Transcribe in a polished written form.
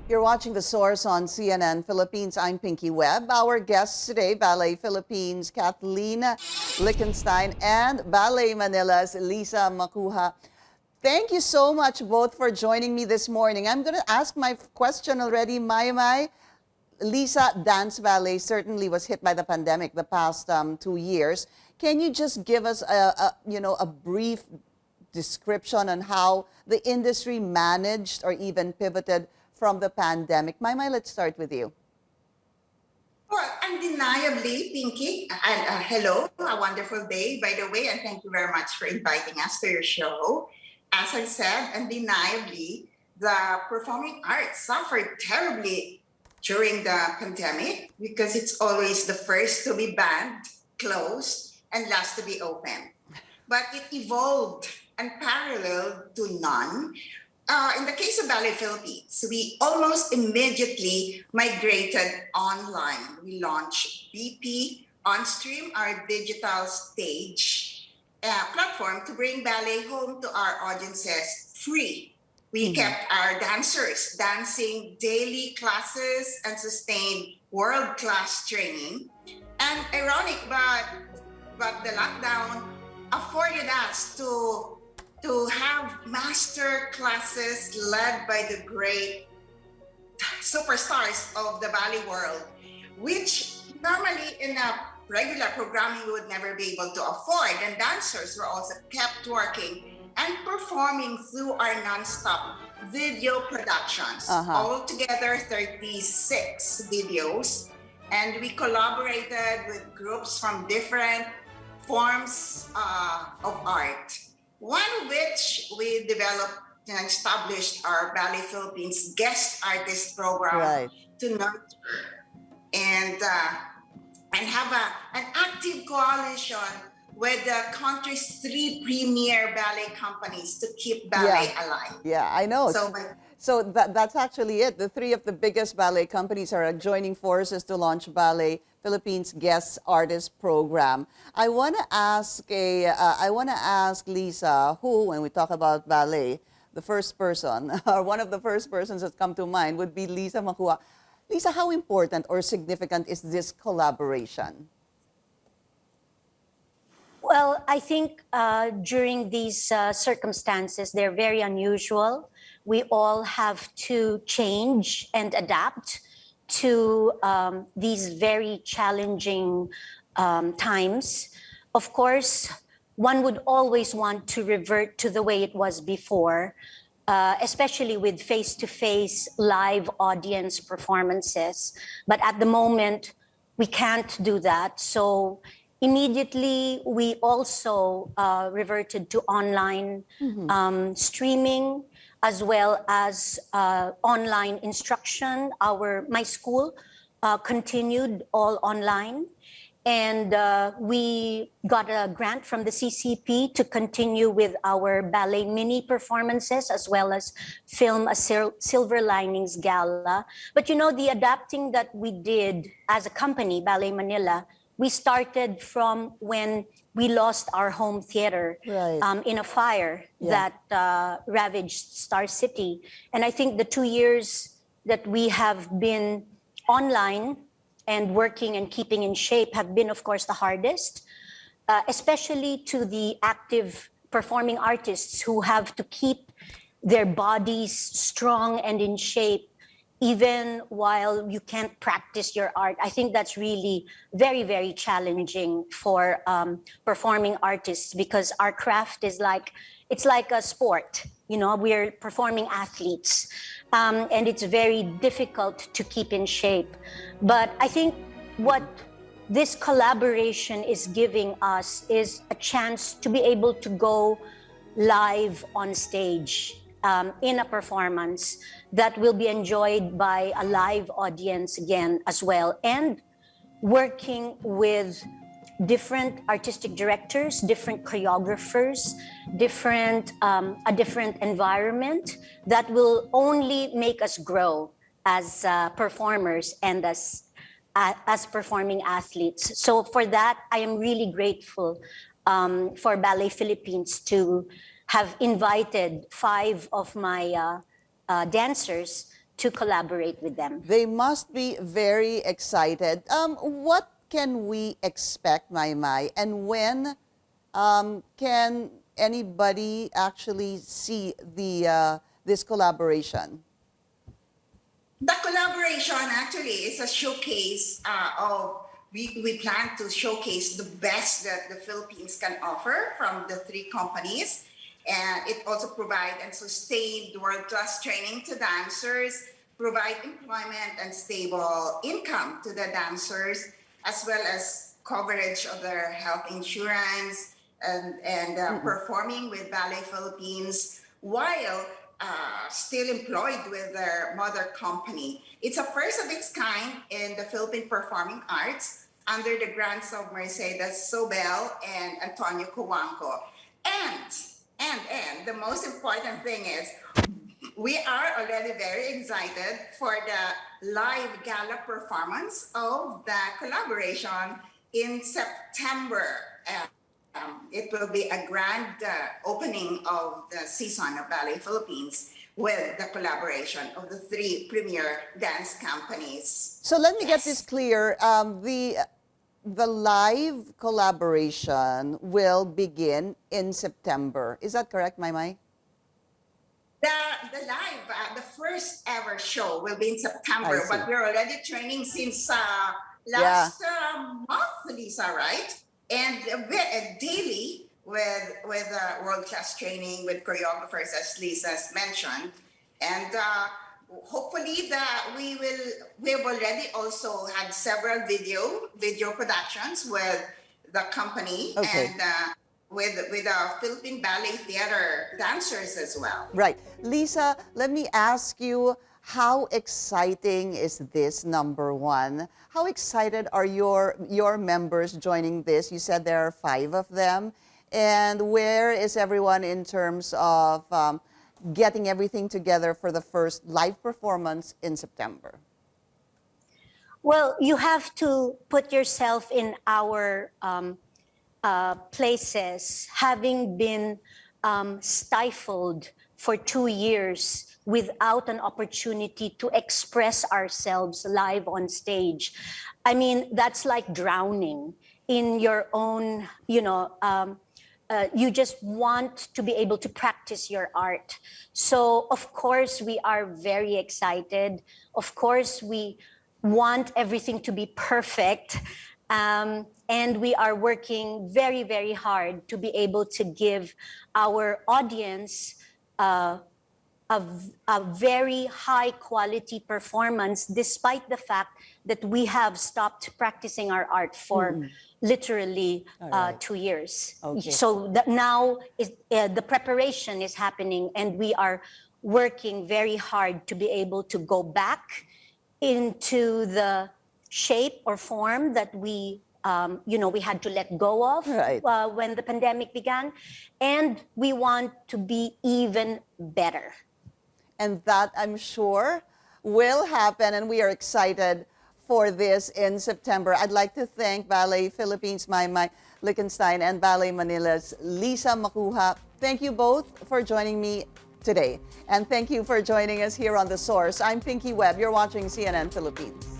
You're watching The Source on CNN Philippines. I'm Pinky Webb. Our guests today, Ballet Philippines' Kathleen Liechtenstein and Ballet Manila's Lisa Macuja. Thank you so much both for joining me this morning. I'm going to ask my question already, Mai. Lisa, dance ballet certainly was hit by the pandemic the past 2 years. Can you just give us a brief description on how the industry managed or even pivoted from the pandemic? Mai, let's start with you. Well, undeniably, Pinky, and hello, a wonderful day, by the way, and thank you very much for inviting us to your show. As I said, undeniably, the performing arts suffered terribly during the pandemic because it's always the first to be banned, closed, and last to be open. But it evolved unparalleled to none. In the case of Ballet Philippines, we almost immediately migrated online. We launched BP OnStream, our digital stage platform to bring ballet home to our audiences free. We kept our dancers dancing daily classes and sustained world-class training. And ironic, but the lockdown afforded us to have master classes led by the great superstars of the ballet world, which normally in a regular programming we would never be able to afford. And dancers were also kept working and performing through our nonstop video productions. Altogether 36 videos. And we collaborated with groups from different forms of art. One of which we developed and established our Ballet Philippines guest artist program to nurture and have an active coalition with the country's 3 premier ballet companies to keep ballet alive. Yeah, I know. So that's actually it. The 3 of the biggest ballet companies are joining forces to launch Ballet Philippines Guest Artist Program. I want to ask Lisa, who, when we talk about ballet, the first person or one of the first persons that come to mind would be Lisa Macuja. Lisa, how important or significant is this collaboration? Well, I think during these circumstances, they're very unusual. We all have to change and adapt to these very challenging times. Of course, one would always want to revert to the way it was before, especially with face-to-face live audience performances. But at the moment, we can't do that. So immediately, we also reverted to online streaming, as well as online instruction. My school continued all online. And we got a grant from the CCP to continue with our ballet mini performances, as well as film a Silver Linings Gala. But you know, the adapting that we did as a company, Ballet Manila, we started from when we lost our home theater in a fire that ravaged Star City. And I think the 2 years that we have been online and working and keeping in shape have been, of course, the hardest, especially to the active performing artists who have to keep their bodies strong and in shape even while you can't practice your art. I think that's really very, very challenging for performing artists, because our craft is it's like a sport. You know, we're performing athletes, and it's very difficult to keep in shape. But I think what this collaboration is giving us is a chance to be able to go live on stage in a performance that will be enjoyed by a live audience again as well, and working with different artistic directors, different choreographers, a different environment that will only make us grow as performers and as performing athletes. So for that, I am really grateful for Ballet Philippines to have invited 5 of my dancers to collaborate with them. They must be very excited. What can we expect, Mai, and when can anybody actually see the this collaboration? The collaboration actually is a showcase we plan to showcase the best that the Philippines can offer from the three companies. And it also provide and sustain world-class training to dancers, provide employment and stable income to the dancers, as well as coverage of their health insurance and performing with Ballet Philippines while still employed with their mother company. It's a first of its kind in the Philippine performing arts under the grants of Mercedes Sobel and Antonio Cuanco. And the most important thing is we are already very excited for the live gala performance of the collaboration in September. It will be a grand opening of the season of Ballet Philippines with the collaboration of the three premier dance companies. So let me get this clear. The live collaboration will begin in September. Is that correct, Mai? The live, the first ever show will be in September, but we're already training since last month, Lisa, right? And daily with world-class training with choreographers, as Lisa's mentioned. And hopefully we have already also had several video productions with the company and with our Philippine Ballet Theater dancers as well. Right. Lisa, let me ask you, how exciting is this, number one? How excited are your members joining this? You said there are 5 of them. And where is everyone in terms of getting everything together for the first live performance in September? Well, you have to put yourself in our places, having been stifled for 2 years without an opportunity to express ourselves live on stage. I mean, that's like drowning in your own, you just want to be able to practice your art. So, of course, we are very excited. Of course, we want everything to be perfect. And we are working very, very hard to be able to give our audience a very high quality performance, despite the fact that we have stopped practicing our art for literally 2 years. Okay. So that now the preparation is happening, and we are working very hard to be able to go back into the shape or form that we had to let go of when the pandemic began, and we want to be even better. And that, I'm sure, will happen, and we are excited for this in September. I'd like to thank Ballet Philippines' Mai Liechtenstein and Ballet Manila's Lisa Macuja. Thank you both for joining me today. And thank you for joining us here on The Source. I'm Pinky Webb. You're watching CNN Philippines.